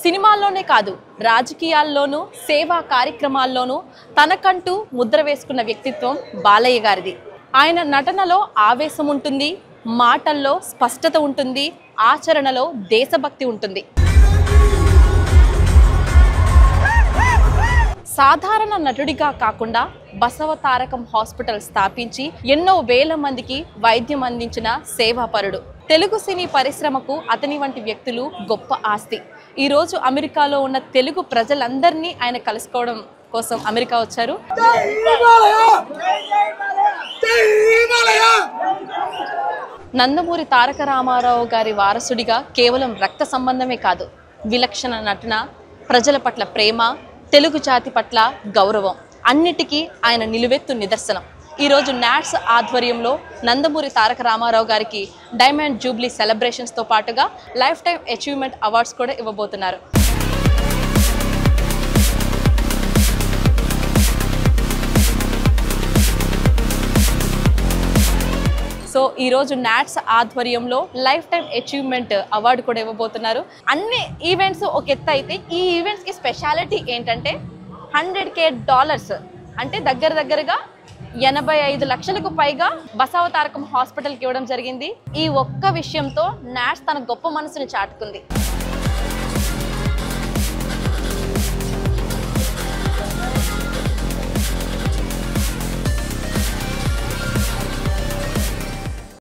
సినిమాల్లోనే కాదు రాజకీయాల్లోనూ సేవా కార్యక్రమాల్లోనూ తనకంటూ ముద్ర వేసుకున్న వ్యక్తిత్వం బాలయ్య గారిది. ఆయన నటనలో ఆవేశం ఉంటుంది, మాటల్లో స్పష్టత ఉంటుంది, ఆచరణలో దేశభక్తి ఉంటుంది. సాధారణ నటుడిగా కాకుండా బసవతారకం హాస్పిటల్ స్థాపించి ఎన్నో వేల మందికి వైద్యం అందించిన సేవాపరుడు. తెలుగు సినీ పరిశ్రమకు అతని వంటి వ్యక్తులు గొప్ప ఆస్తి. ఈరోజు అమెరికాలో ఉన్న తెలుగు ప్రజలందరినీ ఆయన కలుసుకోవడం కోసం అమెరికా వచ్చారు. నందమూరి తారక రామారావు గారి వారసుడిగా కేవలం రక్త సంబంధమే కాదు, విలక్షణ నటన, ప్రజల పట్ల ప్రేమ, తెలుగు జాతి పట్ల గౌరవం అన్నిటికీ ఆయన నిలువెత్తు నిదర్శనం. ఈరోజు నాట్స్ ఆధ్వర్యంలో నందమూరి తారక రామారావు గారికి డైమండ్ జూబ్లీ సెలబ్రేషన్స్తో పాటుగా లైఫ్ టైమ్ అచీవ్మెంట్ అవార్డ్స్ కూడా ఇవ్వబోతున్నారు. సో ఈరోజు నాట్స్ ఆధ్వర్యంలో లైఫ్ టైమ్ అచీవ్మెంట్ అవార్డు కూడా ఇవ్వబోతున్నారు. అన్ని ఈవెంట్స్ ఒక ఎత్తు అయితే ఈ ఈవెంట్స్కి స్పెషాలిటీ ఏంటంటే $100,000 అంటే దగ్గరగా 85 లక్షలకు పైగా బసవతారకం హాస్పిటల్కి ఇవ్వడం జరిగింది. ఈ ఒక్క విషయంతో నాట్స్ తన గొప్ప మనసుని చాటుకుంది.